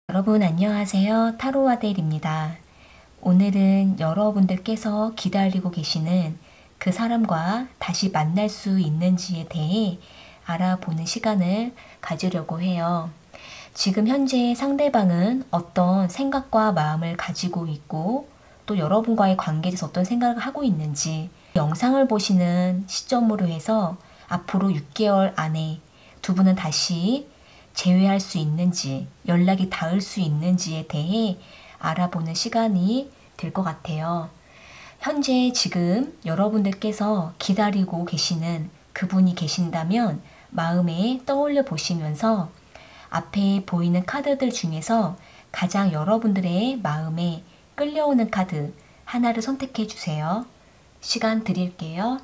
여러분 안녕하세요. 타로 아델입니다. 오늘은 여러분들께서 기다리고 계시는 그 사람과 다시 만날 수 있는지에 대해 알아보는 시간을 가지려고 해요. 지금 현재 상대방은 어떤 생각과 마음을 가지고 있고 또 여러분과의 관계에 대해서 어떤 생각을 하고 있는지 영상을 보시는 시점으로 해서 앞으로 6개월 안에 두 분은 다시 재회할 수 있는지, 연락이 닿을 수 있는지에 대해 알아보는 시간이 될 것 같아요. 현재 지금 여러분들께서 기다리고 계시는 그분이 계신다면 마음에 떠올려 보시면서 앞에 보이는 카드들 중에서 가장 여러분들의 마음에 끌려오는 카드 하나를 선택해 주세요. 시간 드릴게요.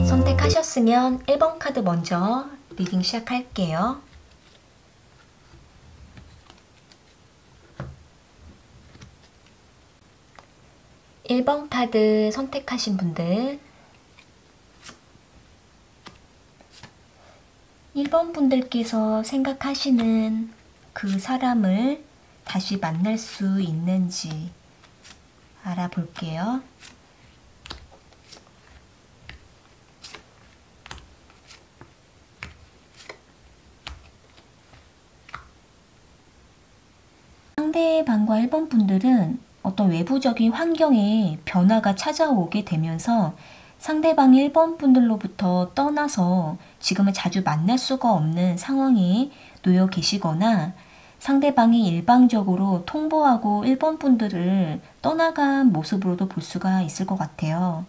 선택하셨으면 1번 카드 먼저 리딩 시작할게요. 1번 카드 선택하신 분들 1번 분들께서 생각하시는 그 사람을 다시 만날 수 있는지 알아볼게요. 상대방과 1번 분들은 어떤 외부적인 환경에 변화가 찾아오게 되면서 상대방이 1번 분들로부터 떠나서 지금은 자주 만날 수가 없는 상황에 놓여 계시거나 상대방이 일방적으로 통보하고 1번 분들을 떠나간 모습으로도 볼 수가 있을 것 같아요.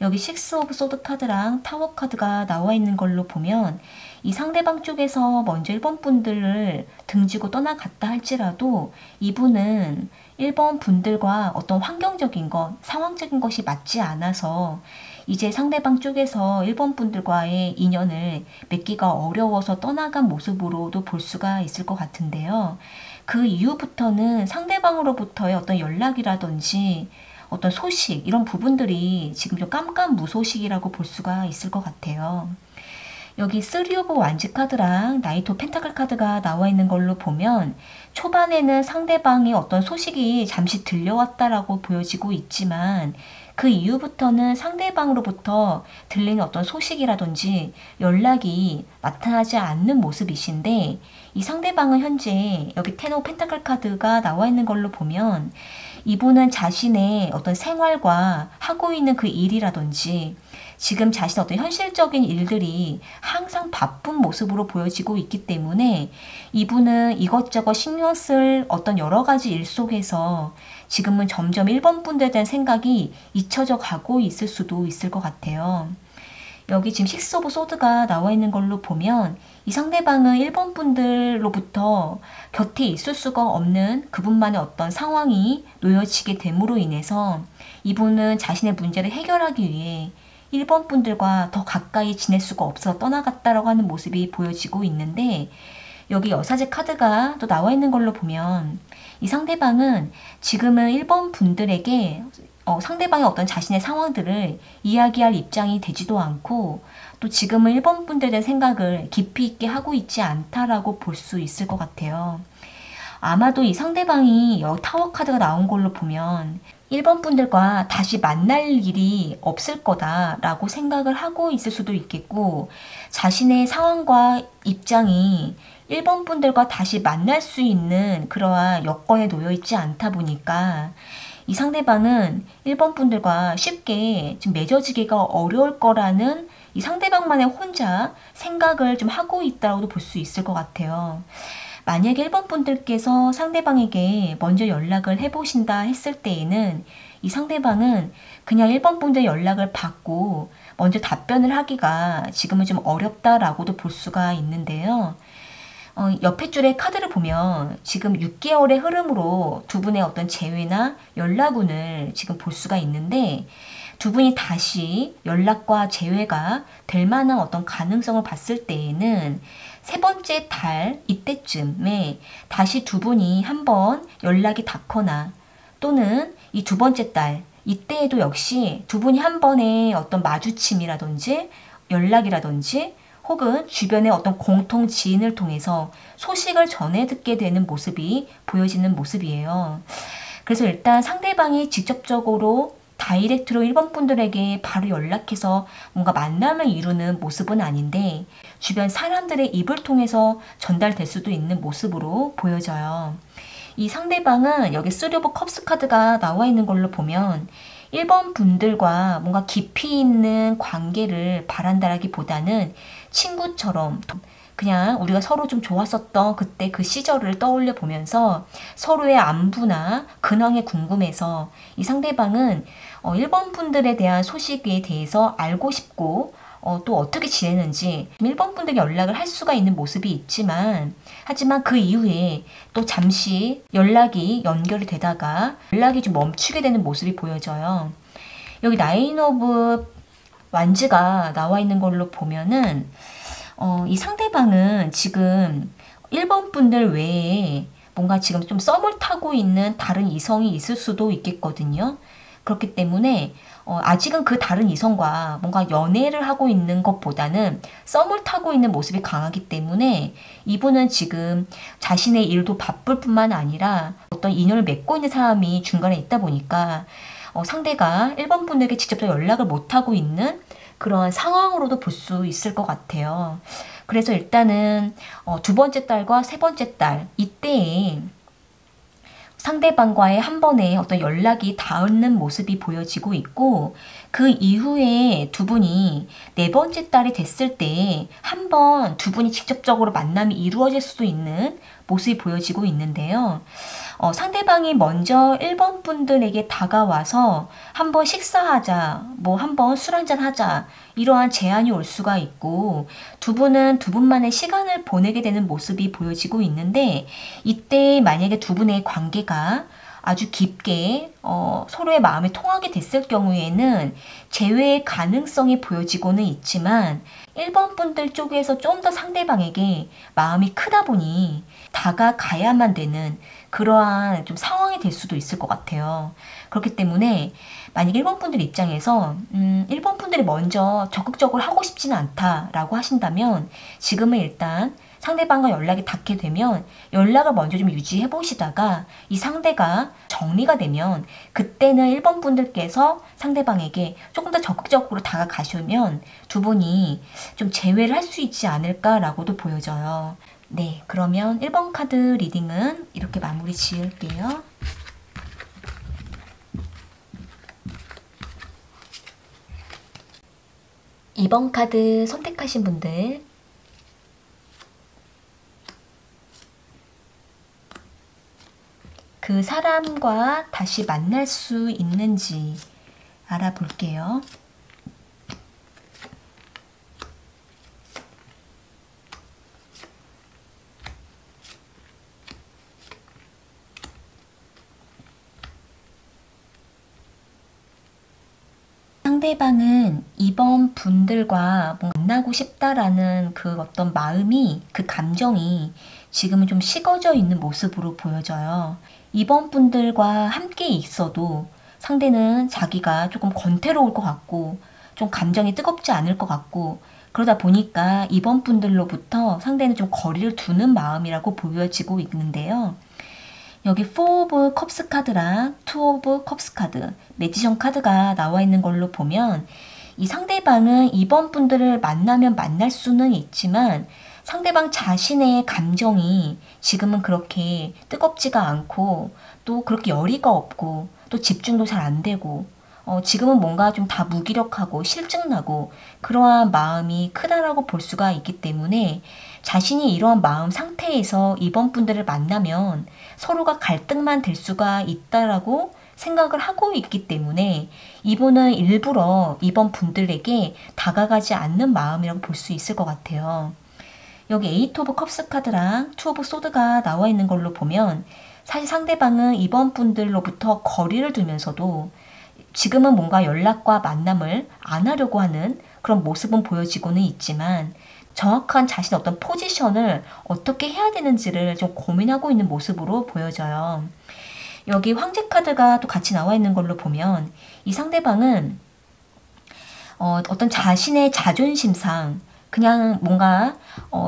여기 식스 오브 소드 카드랑 타워 카드가 나와 있는 걸로 보면 이 상대방 쪽에서 먼저 1번 분들을 등지고 떠나갔다 할지라도 이분은 1번 분들과 어떤 환경적인 것, 상황적인 것이 맞지 않아서 이제 상대방 쪽에서 1번 분들과의 인연을 맺기가 어려워서 떠나간 모습으로도 볼 수가 있을 것 같은데요. 그 이후부터는 상대방으로부터의 어떤 연락이라든지 어떤 소식 이런 부분들이 지금 좀 깜깜무소식이라고 볼 수가 있을 것 같아요. 여기 3 오브 완즈 카드랑 나이트 오브 펜타클 카드가 나와 있는 걸로 보면 초반에는 상대방의 어떤 소식이 잠시 들려왔다라고 보여지고 있지만 그 이후부터는 상대방으로부터 들리는 어떤 소식이라든지 연락이 나타나지 않는 모습이신데 이 상대방은 현재 여기 10 오브 펜타클 카드가 나와 있는 걸로 보면 이분은 자신의 어떤 생활과 하고 있는 그 일이라든지 지금 자신의 어떤 현실적인 일들이 항상 바쁜 모습으로 보여지고 있기 때문에 이분은 이것저것 신경 쓸 어떤 여러 가지 일 속에서 지금은 점점 1번 분들에 대한 생각이 잊혀져 가고 있을 수도 있을 것 같아요. 여기 지금 식스 오브 소드가 나와 있는 걸로 보면 이 상대방은 1번 분들로부터 곁에 있을 수가 없는 그분만의 어떤 상황이 놓여지게 됨으로 인해서 이분은 자신의 문제를 해결하기 위해 1번 분들과 더 가까이 지낼 수가 없어 떠나갔다라고 하는 모습이 보여지고 있는데 여기 여사제 카드가 또 나와 있는 걸로 보면 이 상대방은 지금은 1번 분들에게 상대방의 어떤 자신의 상황들을 이야기할 입장이 되지도 않고 또 지금은 1번 분들에 대한 생각을 깊이 있게 하고 있지 않다라고 볼 수 있을 것 같아요. 아마도 이 상대방이 타워 카드가 나온 걸로 보면 1번 분들과 다시 만날 일이 없을 거다라고 생각을 하고 있을 수도 있겠고 자신의 상황과 입장이 1번 분들과 다시 만날 수 있는 그러한 여건에 놓여 있지 않다 보니까 이 상대방은 1번 분들과 쉽게 좀 맺어지기가 어려울 거라는 이 상대방만의 혼자 생각을 좀 하고 있다고도 볼 수 있을 것 같아요. 만약에 1번 분들께서 상대방에게 먼저 연락을 해보신다 했을 때에는 이 상대방은 그냥 1번 분들 연락을 받고 먼저 답변을 하기가 지금은 좀 어렵다라고도 볼 수가 있는데요. 옆에 줄에 카드를 보면 지금 6개월의 흐름으로 두 분의 어떤 재회나 연락운을 지금 볼 수가 있는데 두 분이 다시 연락과 재회가 될 만한 어떤 가능성을 봤을 때에는 세 번째 달 이때쯤에 다시 두 분이 한번 연락이 닿거나 또는 이 두 번째 달 이때에도 역시 두 분이 한 번의 어떤 마주침이라든지 연락이라든지 혹은 주변의 어떤 공통 지인을 통해서 소식을 전해 듣게 되는 모습이 보여지는 모습이에요. 그래서 일단 상대방이 직접적으로 다이렉트로 1번 분들에게 바로 연락해서 뭔가 만남을 이루는 모습은 아닌데 주변 사람들의 입을 통해서 전달될 수도 있는 모습으로 보여져요. 이 상대방은 여기 3 오브 컵스 카드가 나와 있는 걸로 보면 1번 분들과 뭔가 깊이 있는 관계를 바란다라기보다는 친구처럼 그냥 우리가 서로 좀 좋았었던 그때 그 시절을 떠올려 보면서 서로의 안부나 근황에 궁금해서 이 상대방은 1번 분들에 대한 소식에 대해서 알고 싶고 또 어떻게 지내는지 1번 분들에게 연락을 할 수가 있는 모습이 있지만 하지만 그 이후에 또 잠시 연락이 연결이 되다가 연락이 좀 멈추게 되는 모습이 보여져요. 여기 9 오브 완즈가 나와 있는 걸로 보면은 이 상대방은 지금 1번 분들 외에 뭔가 지금 좀 썸을 타고 있는 다른 이성이 있을 수도 있겠거든요. 그렇기 때문에 아직은 그 다른 이성과 뭔가 연애를 하고 있는 것보다는 썸을 타고 있는 모습이 강하기 때문에 이분은 지금 자신의 일도 바쁠 뿐만 아니라 어떤 인연을 맺고 있는 사람이 중간에 있다 보니까 상대가 1번 분에게 직접 연락을 못하고 있는 그런 상황으로도 볼 수 있을 것 같아요. 그래서 일단은 두 번째 달과 세 번째 달 이때에 상대방과의 한 번의 어떤 연락이 닿는 모습이 보여지고 있고 그 이후에 두 분이 네 번째 달이 됐을 때 한 번 두 분이 직접적으로 만남이 이루어질 수도 있는 모습이 보여지고 있는데요. 상대방이 먼저 1번 분들에게 다가와서 한번 식사하자, 뭐 한번 술 한잔 하자 이러한 제안이 올 수가 있고 두 분은 두 분만의 시간을 보내게 되는 모습이 보여지고 있는데 이때 만약에 두 분의 관계가 아주 깊게 서로의 마음이 통하게 됐을 경우에는 재회의 가능성이 보여지고는 있지만 1번 분들 쪽에서 좀 더 상대방에게 마음이 크다 보니 다가가야만 되는 그러한 좀 상황이 될 수도 있을 것 같아요. 그렇기 때문에 만약 1번 분들 입장에서 1번 분들이 먼저 적극적으로 하고 싶지는 않다라고 하신다면 지금은 일단 상대방과 연락이 닿게 되면 연락을 먼저 좀 유지해 보시다가 이 상대가 정리가 되면 그때는 1번 분들께서 상대방에게 조금 더 적극적으로 다가가시면 두 분이 좀 재회를 할 수 있지 않을까라고도 보여져요. 네, 그러면 1번 카드 리딩은 이렇게 마무리 지을게요. (2번) 카드 선택하신 분들 그 사람과 다시 만날 수 있는지 알아볼게요. 상대방은 2번 분들과 만나고 싶다라는 그 어떤 마음이, 그 감정이 지금은 좀 식어져 있는 모습으로 보여져요. 2번 분들과 함께 있어도 상대는 자기가 조금 권태로울 것 같고 좀 감정이 뜨겁지 않을 것 같고 그러다 보니까 2번 분들로부터 상대는 좀 거리를 두는 마음이라고 보여지고 있는데요. 여기 4 오브 컵스 카드랑 2 오브 컵스 카드, 매지션 카드가 나와 있는 걸로 보면 이 상대방은 2번 분들을 만나면 만날 수는 있지만 상대방 자신의 감정이 지금은 그렇게 뜨겁지가 않고 또 그렇게 열의가 없고 또 집중도 잘 안 되고 지금은 뭔가 좀 다 무기력하고 실증나고 그러한 마음이 크다라고 볼 수가 있기 때문에 자신이 이러한 마음 상태에서 2번 분들을 만나면 서로가 갈등만 될 수가 있다라고 생각을 하고 있기 때문에 이분은 일부러 2번 분들에게 다가가지 않는 마음이라고 볼 수 있을 것 같아요. 여기 8 오브 컵스 카드랑 2 오브 소드가 나와 있는 걸로 보면 사실 상대방은 2번 분들로부터 거리를 두면서도 지금은 뭔가 연락과 만남을 안 하려고 하는 그런 모습은 보여지고는 있지만 정확한 자신의 어떤 포지션을 어떻게 해야 되는지를 좀 고민하고 있는 모습으로 보여져요. 여기 황제 카드가 또 같이 나와 있는 걸로 보면 이 상대방은 어떤 자신의 자존심상 그냥 뭔가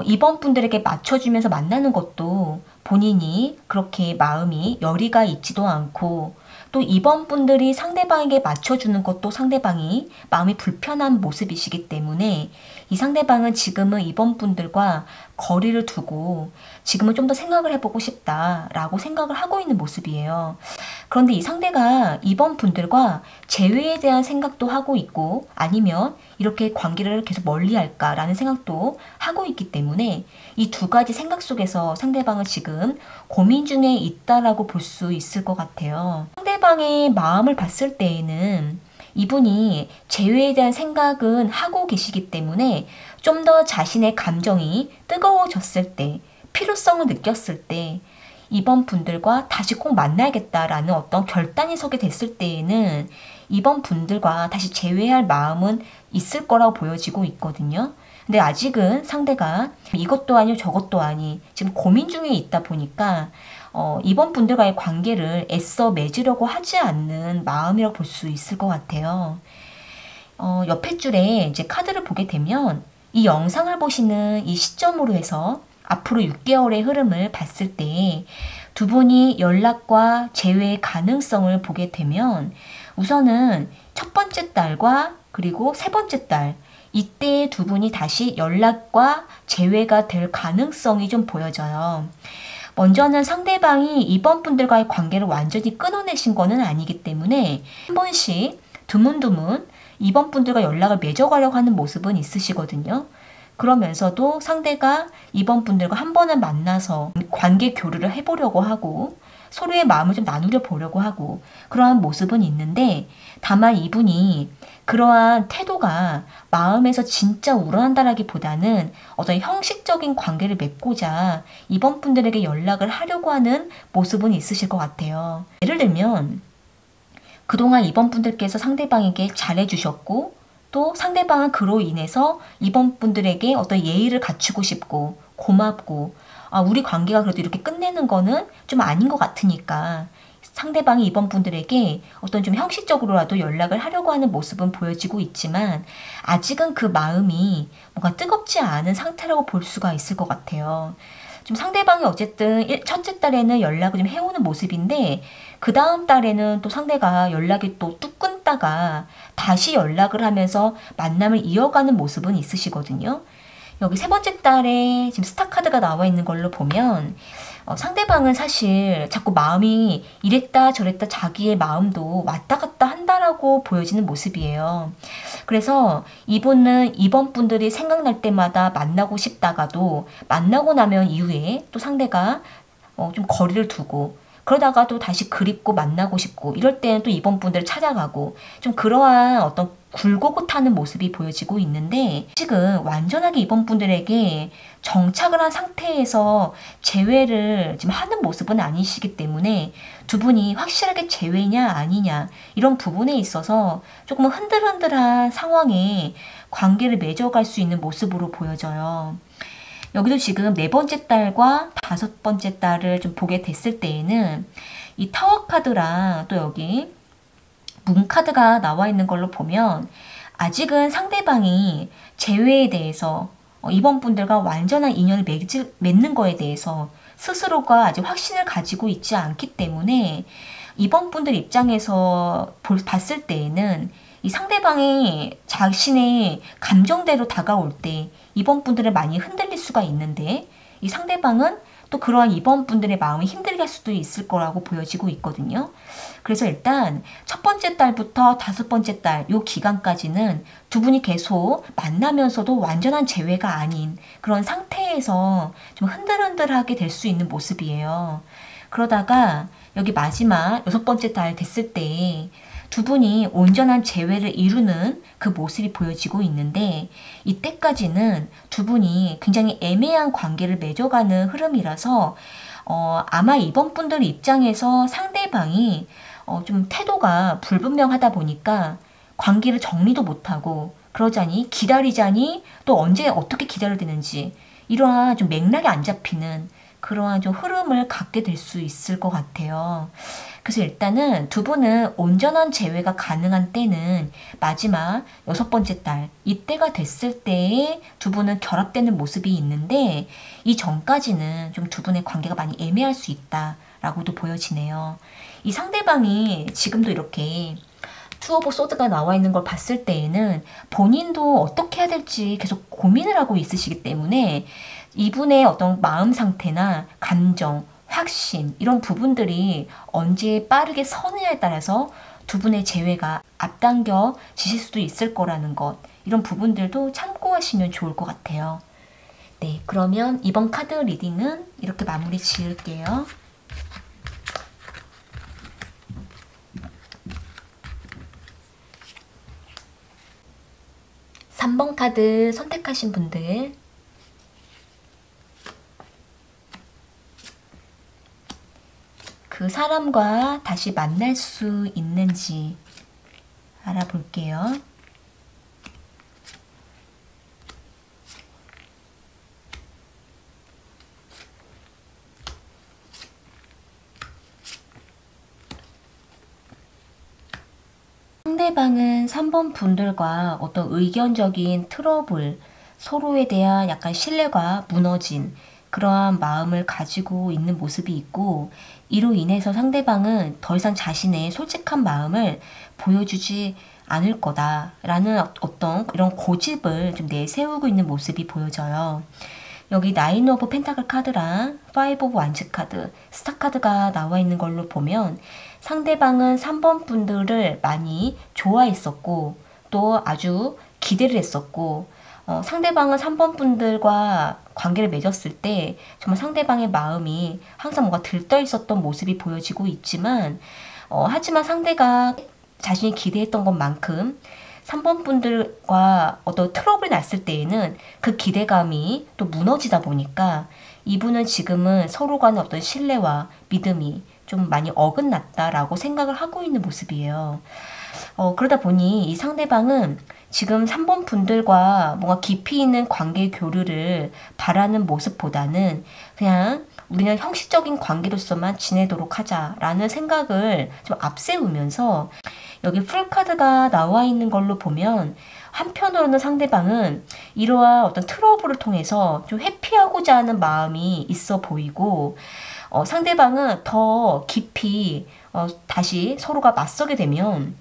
이번 분들에게 맞춰주면서 만나는 것도 본인이 그렇게 마음이 여리가 있지도 않고 또 이번 분들이 상대방에게 맞춰주는 것도 상대방이 마음이 불편한 모습이시기 때문에 이 상대방은 지금은 이번 분들과 거리를 두고 지금은 좀 더 생각을 해보고 싶다라고 생각을 하고 있는 모습이에요. 그런데 이 상대가 이번 분들과 재회에 대한 생각도 하고 있고 아니면 이렇게 관계를 계속 멀리 할까라는 생각도 하고 있기 때문에 이 두 가지 생각 속에서 상대방은 지금 고민 중에 있다라고 볼 수 있을 것 같아요. 상대방의 마음을 봤을 때에는 이분이 재회에 대한 생각은 하고 계시기 때문에 좀 더 자신의 감정이 뜨거워졌을 때, 필요성을 느꼈을 때 이번 분들과 다시 꼭 만나야겠다라는 어떤 결단이 서게 됐을 때에는 이번 분들과 다시 재회할 마음은 있을 거라고 보여지고 있거든요. 근데 아직은 상대가 이것도 아니고 저것도 아니 지금 고민 중에 있다 보니까 이번 분들과의 관계를 애써 맺으려고 하지 않는 마음이라고 볼 수 있을 것 같아요. 옆에 줄에 이제 카드를 보게 되면 이 영상을 보시는 이 시점으로 해서 앞으로 6개월의 흐름을 봤을 때 두 분이 연락과 재회의 가능성을 보게 되면 우선은 첫 번째 달과 그리고 세 번째 달 이때 두 분이 다시 연락과 재회가 될 가능성이 좀 보여져요. 먼저는 상대방이 이번 분들과의 관계를 완전히 끊어내신 거는 아니기 때문에 한 번씩 드문드문 이번 분들과 연락을 맺어가려고 하는 모습은 있으시거든요. 그러면서도 상대가 이번 분들과 한 번은 만나서 관계 교류를 해보려고 하고 서로의 마음을 좀 나누려 보려고 하고 그러한 모습은 있는데 다만 이분이 그러한 태도가 마음에서 진짜 우러난다라기보다는 어떤 형식적인 관계를 맺고자 이번 분들에게 연락을 하려고 하는 모습은 있으실 것 같아요. 예를 들면 그동안 이번 분들께서 상대방에게 잘해주셨고 또 상대방은 그로 인해서 이번 분들에게 어떤 예의를 갖추고 싶고 고맙고 우리 관계가 그래도 이렇게 끝내는 거는 좀 아닌 것 같으니까 상대방이 이번 분들에게 어떤 좀 형식적으로라도 연락을 하려고 하는 모습은 보여지고 있지만 아직은 그 마음이 뭔가 뜨겁지 않은 상태라고 볼 수가 있을 것 같아요. 좀 상대방이 어쨌든 첫째 달에는 연락을 좀 해오는 모습인데 그 다음 달에는 또 상대가 연락이 또 뚝 끊다가 다시 연락을 하면서 만남을 이어가는 모습은 있으시거든요. 여기 세 번째 달에 지금 스타 카드가 나와 있는 걸로 보면 상대방은 사실 자꾸 마음이 이랬다 저랬다 자기의 마음도 왔다 갔다 한다라고 보여지는 모습이에요. 그래서 이분은 이번 분들이 생각날 때마다 만나고 싶다가도 만나고 나면 이후에 또 상대가 좀 거리를 두고 그러다가 또 다시 그립고 만나고 싶고 이럴 때는 또 이번 분들을 찾아가고 좀 그러한 어떤 굴곡을 타는 모습이 보여지고 있는데 지금 완전하게 이번 분들에게 정착을 한 상태에서 재회를 지금 하는 모습은 아니시기 때문에 두 분이 확실하게 재회냐 아니냐 이런 부분에 있어서 조금 흔들흔들한 상황에 관계를 맺어갈 수 있는 모습으로 보여져요. 여기도 지금 네 번째 달과 다섯 번째 달을 좀 보게 됐을 때에는 이 타워 카드랑 또 여기 문 카드가 나와 있는 걸로 보면 아직은 상대방이 재회에 대해서 이번 분들과 완전한 인연을 맺는 거에 대해서 스스로가 아직 확신을 가지고 있지 않기 때문에 이번 분들 입장에서 봤을 때에는 이 상대방이 자신의 감정대로 다가올 때 이번 분들은 많이 흔들릴 수가 있는데 이 상대방은 또 그러한 이번 분들의 마음을 힘들게 할 수도 있을 거라고 보여지고 있거든요. 그래서 일단 첫 번째 달부터 다섯 번째 달 요 기간까지는 두 분이 계속 만나면서도 완전한 재회가 아닌 그런 상태에서 좀 흔들흔들하게 될 수 있는 모습이에요. 그러다가 여기 마지막 여섯 번째 달 됐을 때 두 분이 온전한 재회를 이루는 그 모습이 보여지고 있는데 이때까지는 두 분이 굉장히 애매한 관계를 맺어가는 흐름이라서 아마 이번 분들 입장에서 상대방이 좀 태도가 불분명하다 보니까 관계를 정리도 못하고 그러자니 기다리자니 또 언제 어떻게 기다려야 되는지 이러한 좀 맥락이 안 잡히는 그러한 좀 흐름을 갖게 될 수 있을 것 같아요. 그래서 일단은 두 분은 온전한 재회가 가능한 때는 마지막 6번째 달 이때가 됐을 때에 두 분은 결합되는 모습이 있는데 이 전까지는 좀 두 분의 관계가 많이 애매할 수 있다라고도 보여지네요. 이 상대방이 지금도 이렇게 투 오브 소드가 나와 있는 걸 봤을 때에는 본인도 어떻게 해야 될지 계속 고민을 하고 있으시기 때문에 이분의 어떤 마음 상태나 감정, 확신 이런 부분들이 언제 빠르게 서느냐에 따라서 두 분의 재회가 앞당겨지실 수도 있을 거라는 것 이런 부분들도 참고하시면 좋을 것 같아요. 네, 그러면 이번 카드 리딩은 이렇게 마무리 지을게요. 3번 카드 선택하신 분들 그 사람과 다시 만날 수 있는지 알아볼게요. 상대방은 3번 분들과 어떤 의견적인 트러블, 서로에 대한 약간 신뢰가 무너진 그러한 마음을 가지고 있는 모습이 있고 이로 인해서 상대방은 더 이상 자신의 솔직한 마음을 보여주지 않을 거다라는 어떤 이런 고집을 좀 내세우고 있는 모습이 보여져요. 여기 나인 오브 펜타클 카드랑 파이브 오브 완즈 카드, 스타 카드가 나와 있는 걸로 보면 상대방은 3번 분들을 많이 좋아했었고 또 아주 기대를 했었고 상대방은 3번 분들과 관계를 맺었을 때 정말 상대방의 마음이 항상 뭔가 들떠 있었던 모습이 보여지고 있지만 하지만 상대가 자신이 기대했던 것만큼 3번 분들과 어떤 트러블이 났을 때에는 그 기대감이 또 무너지다 보니까 이분은 지금은 서로 간의 어떤 신뢰와 믿음이 좀 많이 어긋났다라고 생각을 하고 있는 모습이에요. 그러다 보니 이 상대방은 지금 3번 분들과 뭔가 깊이 있는 관계 교류를 바라는 모습보다는 그냥 우리는 형식적인 관계로서만 지내도록 하자라는 생각을 좀 앞세우면서 여기 풀카드가 나와 있는 걸로 보면 한편으로는 상대방은 이러한 어떤 트러블을 통해서 좀 회피하고자 하는 마음이 있어 보이고 상대방은 더 깊이 다시 서로가 맞서게 되면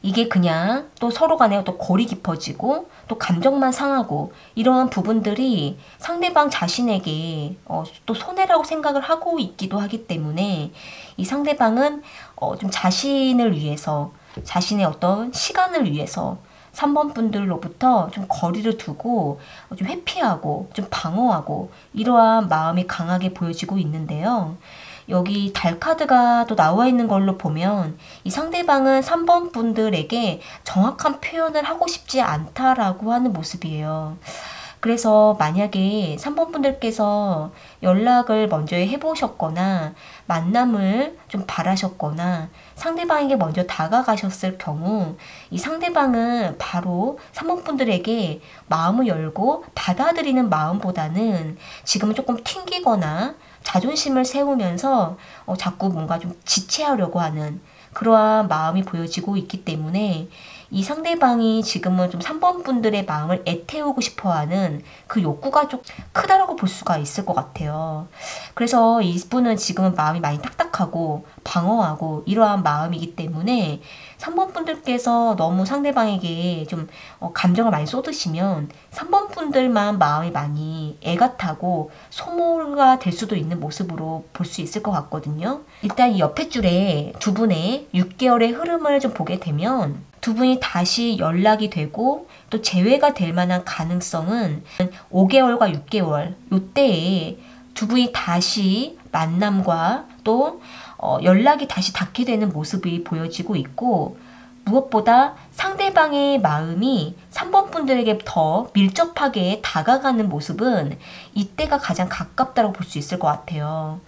이게 그냥 또 서로 간에 또 골이 깊어지고 또 감정만 상하고 이러한 부분들이 상대방 자신에게 또 손해라고 생각을 하고 있기도 하기 때문에 이 상대방은 좀 자신을 위해서 자신의 어떤 시간을 위해서 3번 분들로부터 좀 거리를 두고 좀 회피하고 좀 방어하고 이러한 마음이 강하게 보여지고 있는데요. 여기 달 카드가 또 나와 있는 걸로 보면 이 상대방은 3번 분들에게 정확한 표현을 하고 싶지 않다라고 하는 모습이에요. 그래서 만약에 3번 분들께서 연락을 먼저 해보셨거나 만남을 좀 바라셨거나 상대방에게 먼저 다가가셨을 경우 이 상대방은 바로 3번 분들에게 마음을 열고 받아들이는 마음보다는 지금은 조금 튕기거나 자존심을 세우면서 자꾸 뭔가 좀 지체하려고 하는 그러한 마음이 보여지고 있기 때문에 이 상대방이 지금은 좀 3번 분들의 마음을 애태우고 싶어하는 그 욕구가 좀 크다라고 볼 수가 있을 것 같아요. 그래서 이분은 지금은 마음이 많이 딱딱하고 방어하고 이러한 마음이기 때문에 3번 분들께서 너무 상대방에게 좀 감정을 많이 쏟으시면 3번 분들만 마음이 많이 애가 타고 소모가 될 수도 있는 모습으로 볼 수 있을 것 같거든요. 일단 이 옆에 줄에 두 분의 6개월의 흐름을 좀 보게 되면 두 분이 다시 연락이 되고 또 재회가 될 만한 가능성은 5개월과 6개월 요때에 두 분이 다시 만남과 또 연락이 다시 닿게 되는 모습이 보여지고 있고 무엇보다 상대방의 마음이 3번 분들에게 더 밀접하게 다가가는 모습은 이때가 가장 가깝다고 볼 수 있을 것 같아요.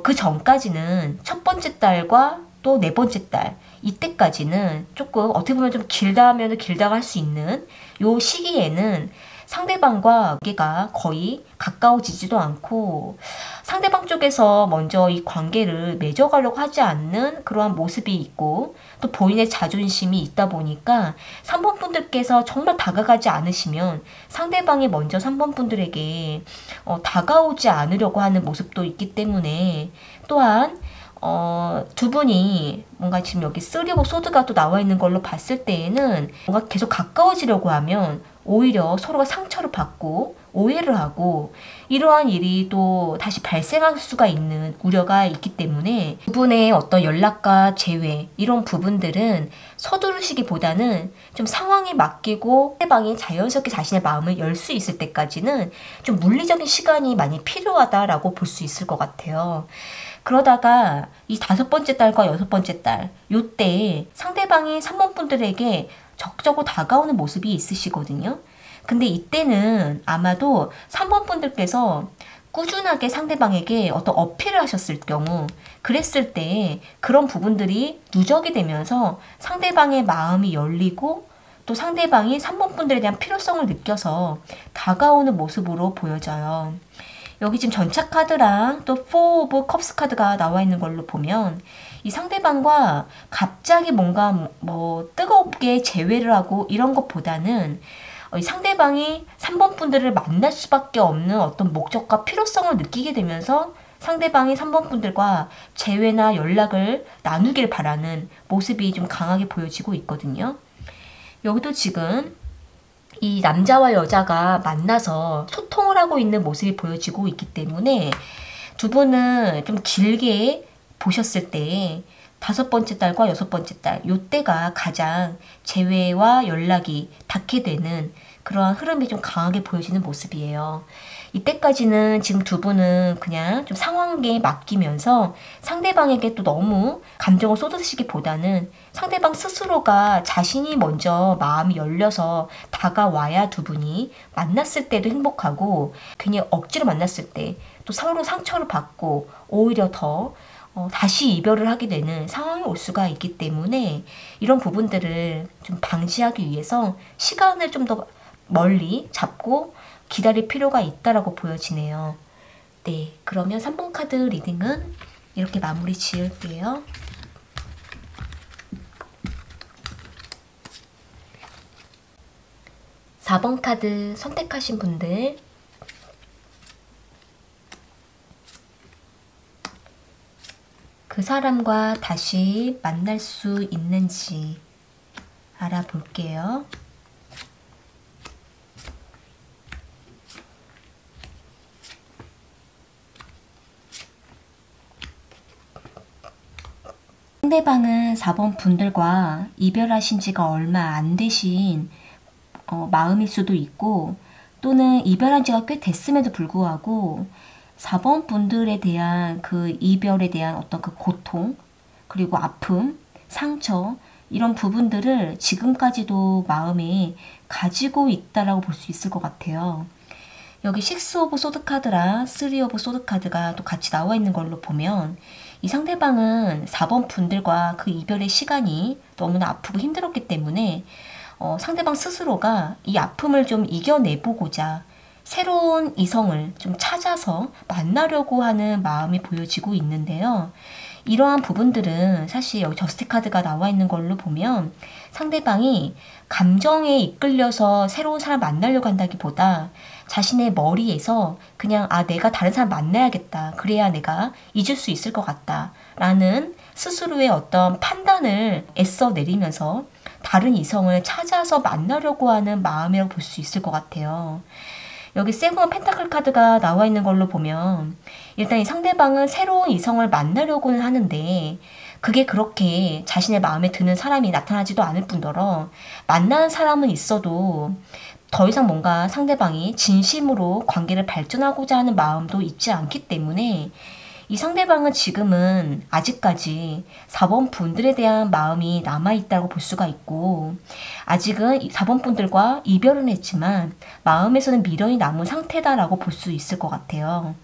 그 전까지는 첫 번째 달과 또 네 번째 달 이때까지는 조금 어떻게 보면 좀 길다 하면 길다고 할 수 있는 요 시기에는 상대방과 관계가 거의 가까워지지도 않고 상대방 쪽에서 먼저 이 관계를 맺어가려고 하지 않는 그러한 모습이 있고 또 본인의 자존심이 있다 보니까 3번 분들께서 정말 다가가지 않으시면 상대방이 먼저 3번 분들에게 다가오지 않으려고 하는 모습도 있기 때문에 또한 두 분이 뭔가 지금 여기 3 오브 소드가 또 나와 있는 걸로 봤을 때에는 뭔가 계속 가까워지려고 하면 오히려 서로가 상처를 받고 오해를 하고 이러한 일이 또 다시 발생할 수가 있는 우려가 있기 때문에 두 분의 어떤 연락과 재회 이런 부분들은 서두르시기보다는 좀 상황에 맡기고 상대방이 자연스럽게 자신의 마음을 열 수 있을 때까지는 좀 물리적인 시간이 많이 필요하다라고 볼 수 있을 것 같아요. 그러다가 이 5번째 달과 6번째 달 요때 상대방이 3번 분들에게 적극적으로 다가오는 모습이 있으시거든요. 근데 이때는 아마도 3번 분들께서 꾸준하게 상대방에게 어떤 어필을 하셨을 경우 그랬을 때 그런 부분들이 누적이 되면서 상대방의 마음이 열리고 또 상대방이 3번 분들에 대한 필요성을 느껴서 다가오는 모습으로 보여져요. 여기 지금 전차 카드랑 또 4 오브 컵스 카드가 나와 있는 걸로 보면 이 상대방과 갑자기 뭔가 뭐 뜨겁게 재회를 하고 이런 것보다는 이 상대방이 3번 분들을 만날 수밖에 없는 어떤 목적과 필요성을 느끼게 되면서 상대방이 3번 분들과 재회나 연락을 나누길 바라는 모습이 좀 강하게 보여지고 있거든요. 여기도 지금 이 남자와 여자가 만나서 소통을 하고 있는 모습이 보여지고 있기 때문에 두 분은 좀 길게 보셨을 때 5번째 달과 6번째 달 요때가 가장 재회와 연락이 닿게 되는 그러한 흐름이 좀 강하게 보여지는 모습이에요. 이때까지는 지금 두 분은 그냥 좀 상황에 맡기면서 상대방에게 또 너무 감정을 쏟으시기보다는 상대방 스스로가 자신이 먼저 마음이 열려서 다가와야 두 분이 만났을 때도 행복하고 괜히 억지로 만났을 때 또 서로 상처를 받고 오히려 더 다시 이별을 하게 되는 상황이 올 수가 있기 때문에 이런 부분들을 좀 방지하기 위해서 시간을 좀 더 멀리 잡고 기다릴 필요가 있다라고 보여지네요. 네, 그러면 3번 카드 리딩은 이렇게 마무리 지을게요. (4번) 카드 선택하신 분들 그 사람과 다시 만날 수 있는지 알아볼게요. 상대방은 4번 분들과 이별하신 지가 얼마 안 되신 마음일 수도 있고 또는 이별한 지가 꽤 됐음에도 불구하고 4번 분들에 대한 그 이별에 대한 어떤 그 고통 그리고 아픔, 상처 이런 부분들을 지금까지도 마음에 가지고 있다라고 볼 수 있을 것 같아요. 여기 6 오브 소드 카드랑 3 오브 소드 카드가 또 같이 나와 있는 걸로 보면 이 상대방은 4번 분들과 그 이별의 시간이 너무나 아프고 힘들었기 때문에 상대방 스스로가 이 아픔을 좀 이겨내보고자 새로운 이성을 좀 찾아서 만나려고 하는 마음이 보여지고 있는데요. 이러한 부분들은 사실 여기 저스티 카드가 나와 있는 걸로 보면 상대방이 감정에 이끌려서 새로운 사람 만나려고 한다기보다 자신의 머리에서 그냥 내가 다른 사람 만나야겠다. 그래야 내가 잊을 수 있을 것 같다. 라는 스스로의 어떤 판단을 애써 내리면서 다른 이성을 찾아서 만나려고 하는 마음이라고 볼 수 있을 것 같아요. 여기 7 오브 펜타클 카드가 나와 있는 걸로 보면 일단 이 상대방은 새로운 이성을 만나려고는 하는데 그게 그렇게 자신의 마음에 드는 사람이 나타나지도 않을 뿐더러 만나는 사람은 있어도 더 이상 뭔가 상대방이 진심으로 관계를 발전하고자 하는 마음도 있지 않기 때문에 이 상대방은 지금은 아직까지 4번 분들에 대한 마음이 남아있다고 볼 수가 있고 아직은 4번 분들과 이별은 했지만 마음에서는 미련이 남은 상태다라고 볼 수 있을 것 같아요.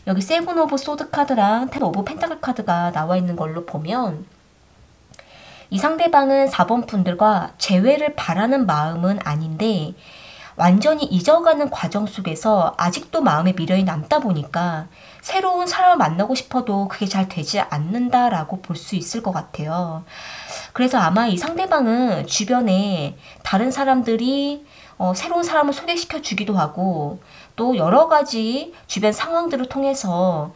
여기 7 오브 소드 카드랑 10 오브 펜타클 카드가 나와 있는 걸로 보면 이 상대방은 4번 분들과 재회를 바라는 마음은 아닌데 완전히 잊어가는 과정 속에서 아직도 마음에 미련이 남다 보니까 새로운 사람을 만나고 싶어도 그게 잘 되지 않는다라고 볼 수 있을 것 같아요. 그래서 아마 이 상대방은 주변에 다른 사람들이 새로운 사람을 소개시켜 주기도 하고 또 여러 가지 주변 상황들을 통해서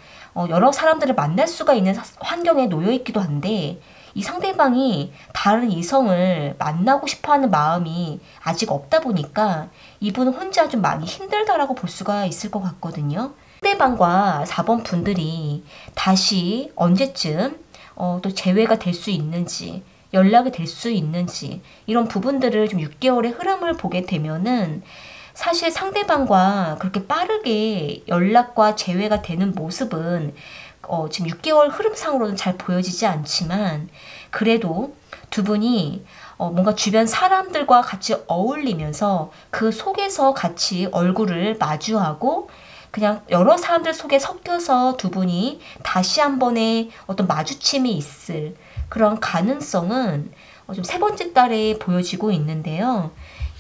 여러 사람들을 만날 수가 있는 환경에 놓여 있기도 한데 이 상대방이 다른 이성을 만나고 싶어하는 마음이 아직 없다 보니까 이분은 혼자 좀 많이 힘들다라고 볼 수가 있을 것 같거든요. 상대방과 4번 분들이 다시 언제쯤 또 재회가 될 수 있는지 연락이 될 수 있는지 이런 부분들을 좀 6개월의 흐름을 보게 되면은 사실 상대방과 그렇게 빠르게 연락과 재회가 되는 모습은 지금 6개월 흐름상으로는 잘 보여지지 않지만 그래도 두 분이 뭔가 주변 사람들과 같이 어울리면서 그 속에서 같이 얼굴을 마주하고 그냥 여러 사람들 속에 섞여서 두 분이 다시 한 번의 어떤 마주침이 있을 그런 가능성은 좀 세 번째 달에 보여지고 있는데요.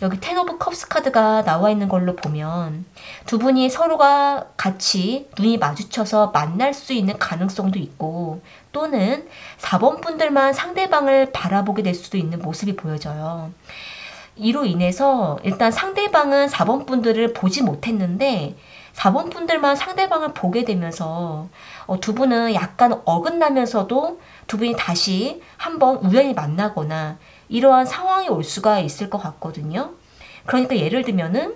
여기 텐 오브 컵스 카드가 나와 있는 걸로 보면 두 분이 서로가 같이 눈이 마주쳐서 만날 수 있는 가능성도 있고 또는 4번 분들만 상대방을 바라보게 될 수도 있는 모습이 보여져요. 이로 인해서 일단 상대방은 4번 분들을 보지 못했는데 4번 분들만 상대방을 보게 되면서 두 분은 약간 어긋나면서도 두 분이 다시 한번 우연히 만나거나 이러한 상황이 올 수가 있을 것 같거든요. 그러니까 예를 들면은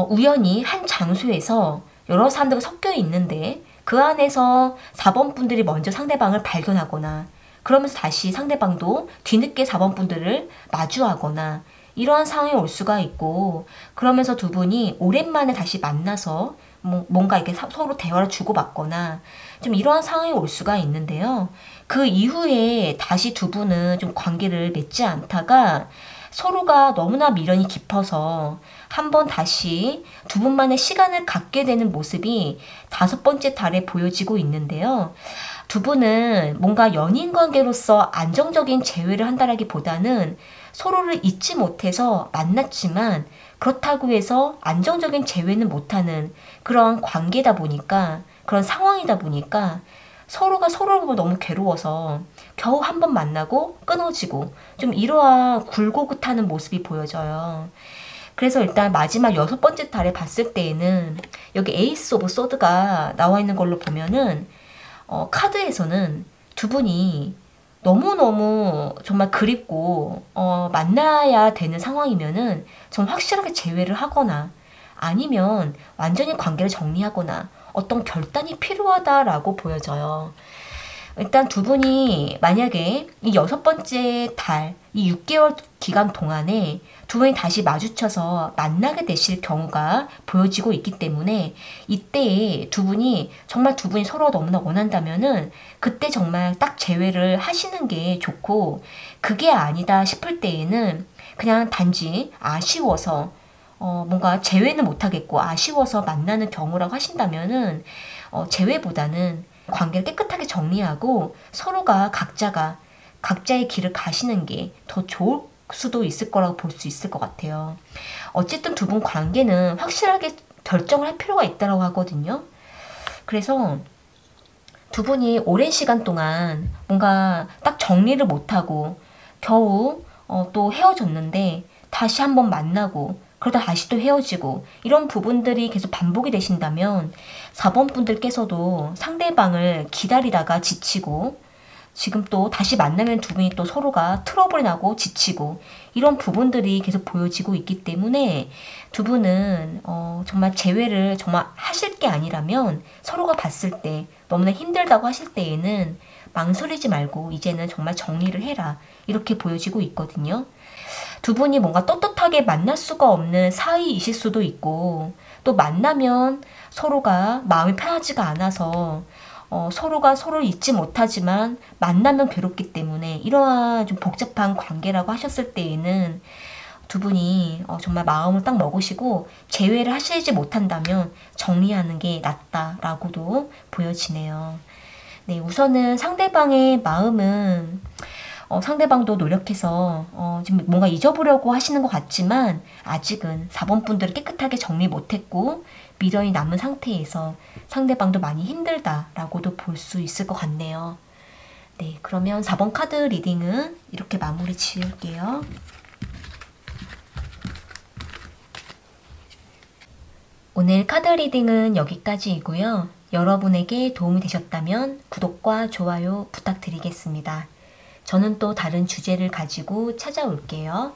우연히 한 장소에서 여러 사람들과 섞여 있는데 그 안에서 4번 분들이 먼저 상대방을 발견하거나 그러면서 다시 상대방도 뒤늦게 4번 분들을 마주하거나 이러한 상황이 올 수가 있고 그러면서 두 분이 오랜만에 다시 만나서 뭔가 이렇게 서로 대화를 주고받거나 좀 이러한 상황이 올 수가 있는데요. 그 이후에 다시 두 분은 좀 관계를 맺지 않다가 서로가 너무나 미련이 깊어서 한번 다시 두 분만의 시간을 갖게 되는 모습이 5번째 달에 보여지고 있는데요. 두 분은 뭔가 연인 관계로서 안정적인 재회를 한다라기보다는 서로를 잊지 못해서 만났지만 그렇다고 해서 안정적인 재회는 못하는 그런 관계다 보니까 그런 상황이다 보니까 서로가 서로를 보고 너무 괴로워서 겨우 한 번 만나고 끊어지고 좀 이러한 굴곡긋하는 모습이 보여져요. 그래서 일단 마지막 6번째 달에 봤을 때에는 여기 에이스 오브 소드가 나와 있는 걸로 보면은 카드에서는 두 분이 너무너무 정말 그립고 만나야 되는 상황이면은 좀 확실하게 재회를 하거나 아니면 완전히 관계를 정리하거나 어떤 결단이 필요하다라고 보여져요. 일단 두 분이 만약에 이 6번째 달, 이 6개월 기간 동안에 두 분이 다시 마주쳐서 만나게 되실 경우가 보여지고 있기 때문에 이때에 두 분이 정말 두 분이 서로 너무나 원한다면은 그때 정말 딱 재회를 하시는 게 좋고 그게 아니다 싶을 때에는 그냥 단지 아쉬워서 뭔가 재회는 못하겠고 아쉬워서 만나는 경우라고 하신다면은 재회보다는 관계를 깨끗하게 정리하고 서로가 각자의 길을 가시는 게 더 좋을 수도 있을 거라고 볼 수 있을 것 같아요. 어쨌든 두 분 관계는 확실하게 결정을 할 필요가 있다고 하거든요. 그래서 두 분이 오랜 시간 동안 뭔가 딱 정리를 못하고 겨우 또 헤어졌는데 다시 한번 만나고 그러다 다시 또 헤어지고 이런 부분들이 계속 반복이 되신다면 4번 분들께서도 상대방을 기다리다가 지치고 지금 또 다시 만나면 두 분이 또 서로가 트러블이 나고 지치고 이런 부분들이 계속 보여지고 있기 때문에 두 분은 정말 재회를 정말 하실 게 아니라면 서로가 봤을 때 너무나 힘들다고 하실 때에는 망설이지 말고 이제는 정말 정리를 해라 이렇게 보여지고 있거든요. 두 분이 뭔가 떳떳하게 만날 수가 없는 사이이실 수도 있고 또 만나면 서로가 마음이 편하지가 않아서 서로가 서로를 잊지 못하지만 만나면 괴롭기 때문에 이러한 좀 복잡한 관계라고 하셨을 때에는 두 분이 정말 마음을 딱 먹으시고 재회를 하시지 못한다면 정리하는 게 낫다라고도 보여지네요. 네, 우선은 상대방의 마음은 상대방도 노력해서 지금 뭔가 잊어보려고 하시는 것 같지만 아직은 4번 분들을 깨끗하게 정리 못했고 미련이 남은 상태에서 상대방도 많이 힘들다라고도 볼 수 있을 것 같네요. 네, 그러면 4번 카드 리딩은 이렇게 마무리 지을게요. 오늘 카드 리딩은 여기까지이고요. 여러분에게 도움이 되셨다면 구독과 좋아요 부탁드리겠습니다. 저는 또 다른 주제를 가지고 찾아올게요.